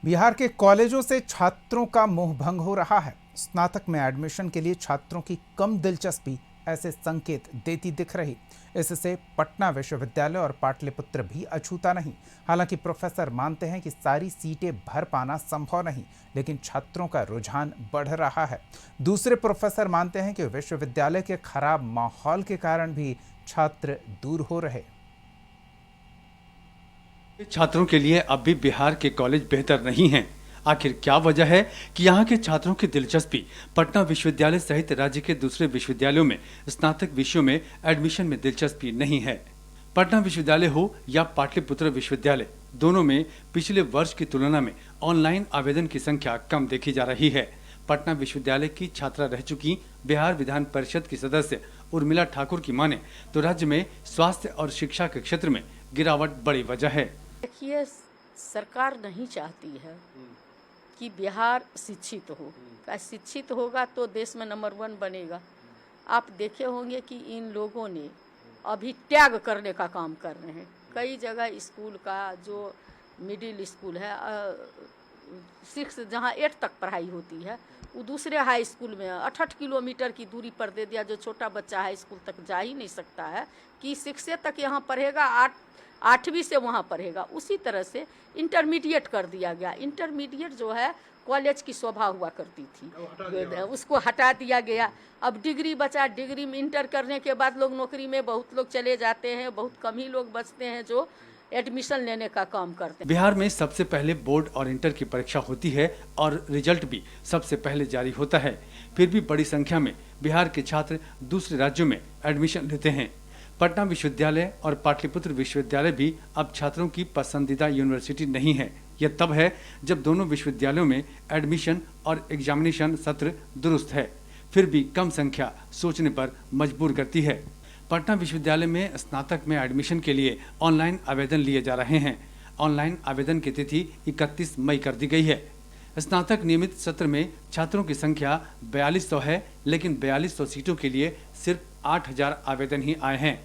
बिहार के कॉलेजों से छात्रों का मोह भंग हो रहा है। स्नातक में एडमिशन के लिए छात्रों की कम दिलचस्पी ऐसे संकेत देती दिख रही। इससे पटना विश्वविद्यालय और पाटलिपुत्र भी अछूता नहीं। हालांकि प्रोफेसर मानते हैं कि सारी सीटें भर पाना संभव नहीं, लेकिन छात्रों का रुझान बढ़ रहा है। दूसरे प्रोफेसर मानते हैं कि विश्वविद्यालय के खराब माहौल के कारण भी छात्र दूर हो रहे। छात्रों के लिए अब भी बिहार के कॉलेज बेहतर नहीं हैं। आखिर क्या वजह है कि यहाँ के छात्रों की दिलचस्पी पटना विश्वविद्यालय सहित राज्य के दूसरे विश्वविद्यालयों में स्नातक विषयों में एडमिशन में दिलचस्पी नहीं है। पटना विश्वविद्यालय हो या पाटलिपुत्र विश्वविद्यालय, दोनों में पिछले वर्ष की तुलना में ऑनलाइन आवेदन की संख्या कम देखी जा रही है। पटना विश्वविद्यालय की छात्रा रह चुकी बिहार विधान परिषद की सदस्य उर्मिला ठाकुर की माने तो राज्य में स्वास्थ्य और शिक्षा के क्षेत्र में गिरावट बड़ी वजह है। देखिए, सरकार नहीं चाहती है कि बिहार शिक्षित हो। शिक्षित होगा तो देश में नंबर 1 बनेगा। आप देखे होंगे कि इन लोगों ने अभी त्याग करने का काम कर रहे हैं। कई जगह स्कूल का जो मिडिल स्कूल है, 6 जहाँ 8 तक पढ़ाई होती है, वो दूसरे हाई स्कूल में 8-8 किलोमीटर की दूरी पर दे दिया। जो छोटा बच्चा हाई स्कूल तक जा ही नहीं सकता है कि 6 तक यहाँ पढ़ेगा, 8वीं से वहाँ पढ़ेगा। उसी तरह से इंटरमीडिएट कर दिया गया। इंटरमीडिएट जो है कॉलेज की शोभा हुआ करती थी, उसको हटा दिया गया। अब डिग्री बचा। डिग्री में इंटर करने के बाद लोग नौकरी में बहुत लोग चले जाते हैं, बहुत कम ही लोग बचते हैं जो एडमिशन लेने का काम करते हैं। बिहार में सबसे पहले बोर्ड और इंटर की परीक्षा होती है और रिजल्ट भी सबसे पहले जारी होता है। फिर भी बड़ी संख्या में बिहार के छात्र दूसरे राज्यों में एडमिशन लेते हैं। पटना विश्वविद्यालय और पाटलिपुत्र विश्वविद्यालय भी अब छात्रों की पसंदीदा यूनिवर्सिटी नहीं है। यह तब है जब दोनों विश्वविद्यालयों में एडमिशन और एग्जामिनेशन सत्र दुरुस्त है, फिर भी कम संख्या सोचने पर मजबूर करती है। पटना विश्वविद्यालय में स्नातक में एडमिशन के लिए ऑनलाइन आवेदन लिए जा रहे हैं। ऑनलाइन आवेदन की तिथि 31 मई कर दी गई है। स्नातक नियमित सत्र में छात्रों की संख्या 4200 है, लेकिन 4200 सीटों के लिए सिर्फ 8000 आवेदन ही आए हैं।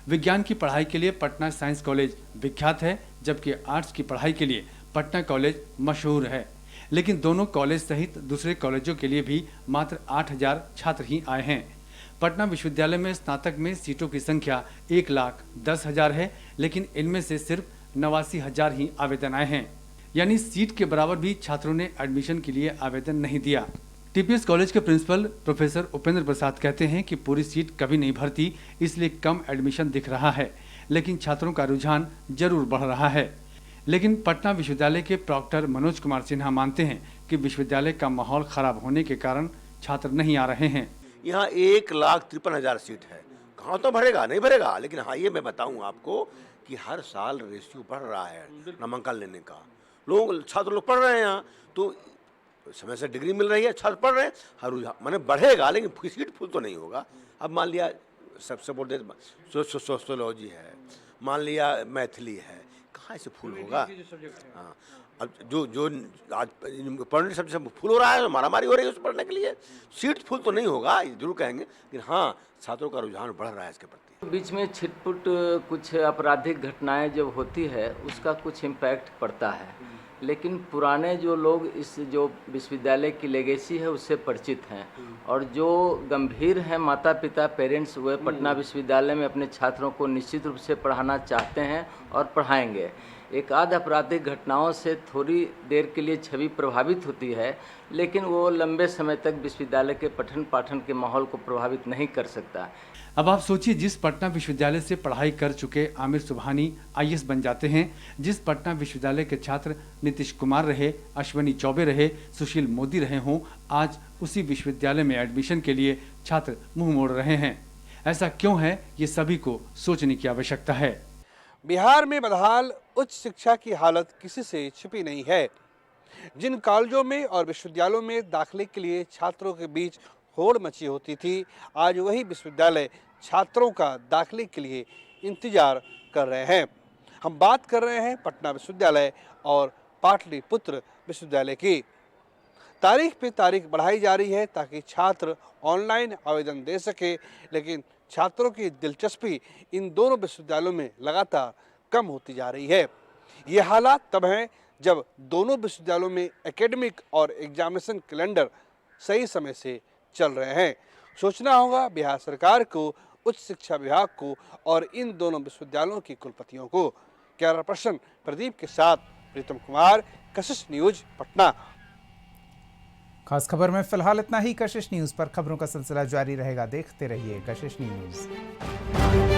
विज्ञान की पढ़ाई के लिए पटना साइंस कॉलेज विख्यात है, जबकि आर्ट्स की पढ़ाई के लिए पटना कॉलेज मशहूर है। लेकिन दोनों कॉलेज सहित दूसरे कॉलेजों के लिए भी मात्र 8000 छात्र ही आए हैं। पटना विश्वविद्यालय में स्नातक में सीटों की संख्या 1,10,000 है, लेकिन इनमें से सिर्फ 89,000 ही आवेदन आए हैं। यानी सीट के बराबर भी छात्रों ने एडमिशन के लिए आवेदन नहीं दिया। टीपीएस कॉलेज के प्रिंसिपल प्रोफेसर उपेंद्र प्रसाद कहते हैं कि पूरी सीट कभी नहीं भरती, इसलिए कम एडमिशन दिख रहा है, लेकिन छात्रों का रुझान जरूर बढ़ रहा है। लेकिन पटना विश्वविद्यालय के प्रॉक्टर मनोज कुमार सिन्हा मानते हैं कि विश्वविद्यालय का माहौल खराब होने के कारण छात्र नहीं आ रहे हैं। यहाँ 1,53,000 सीट है, कहाँ तो भरेगा, नहीं भरेगा। लेकिन हाँ, ये मैं बताऊँ आपको कि हर साल रेशियो बढ़ रहा है नामांकन लेने का। छात्र लोग पढ़ रहे हैं यहाँ, तो समय से डिग्री मिल रही है, छात्र पढ़ रहे हैं, हर माने बढ़ेगा, लेकिन सीट फुल तो नहीं होगा। अब मान लिया सबसे बोलते सोशियोलॉजी है, मान लिया मैथिली है, कहाँ से फुल होगा। हाँ, अब जो आज पढ़ने सबसे फुल हो रहा है, मारामारी हो रही है उस पढ़ने के लिए, सीट फुल तो नहीं होगा, ये जरूर कहेंगे, लेकिन हाँ, छात्रों का रुझान बढ़ रहा है इसके प्रति। बीच में छिटपुट कुछ आपराधिक घटनाएं जब होती है उसका कुछ इम्पैक्ट पड़ता है, लेकिन पुराने जो लोग इस जो विश्वविद्यालय की लेगेसी है उससे परिचित हैं और जो गंभीर हैं माता पिता पेरेंट्स, वे पटना विश्वविद्यालय में अपने छात्रों को निश्चित रूप से पढ़ाना चाहते हैं और पढ़ाएंगे। एक आध आपराधिक घटनाओं से थोड़ी देर के लिए छवि प्रभावित होती है, लेकिन वो लंबे समय तक विश्वविद्यालय के पठन पाठन के माहौल को प्रभावित नहीं कर सकता। अब आप सोचिए, जिस पटना विश्वविद्यालय से पढ़ाई कर चुके आमिर सुबहानी आईएएस बन जाते हैं, जिस पटना विश्वविद्यालय के छात्र नीतीश कुमार रहे, अश्वनी चौबे रहे, सुशील मोदी रहे हों, आज उसी विश्वविद्यालय में एडमिशन के लिए छात्र मुंह मोड़ रहे हैं। ऐसा क्यों है, ये सभी को सोचने की आवश्यकता है। बिहार में बदहाल उच्च शिक्षा की हालत किसी से छिपी नहीं है। जिन कॉलेजों में और विश्वविद्यालयों में दाखिले के लिए छात्रों के बीच होड़ मची होती थी, आज वही विश्वविद्यालय छात्रों का दाखिले के लिए इंतजार कर रहे हैं। हम बात कर रहे हैं पटना विश्वविद्यालय और पाटलिपुत्र विश्वविद्यालय की। तारीख पे तारीख बढ़ाई जा रही है ताकि छात्र ऑनलाइन आवेदन दे सके, लेकिन छात्रों की दिलचस्पी इन दोनों विश्वविद्यालयों में लगातार कम होती जा रही है। ये हालात तब हैं जब दोनों विश्वविद्यालयों में एकेडमिक और एग्जामिनेशन कैलेंडर सही समय से चल रहे हैं। सोचना होगा बिहार सरकार को, उच्च शिक्षा विभाग को और इन दोनों विश्वविद्यालयों के कुलपतियों को। कैमरा पर्सन प्रदीप के साथ प्रीतम कुमार, कशिश न्यूज, पटना। खास खबर में फिलहाल इतना ही। कशिश न्यूज पर खबरों का सिलसिला जारी रहेगा। देखते रहिए कशिश न्यूज।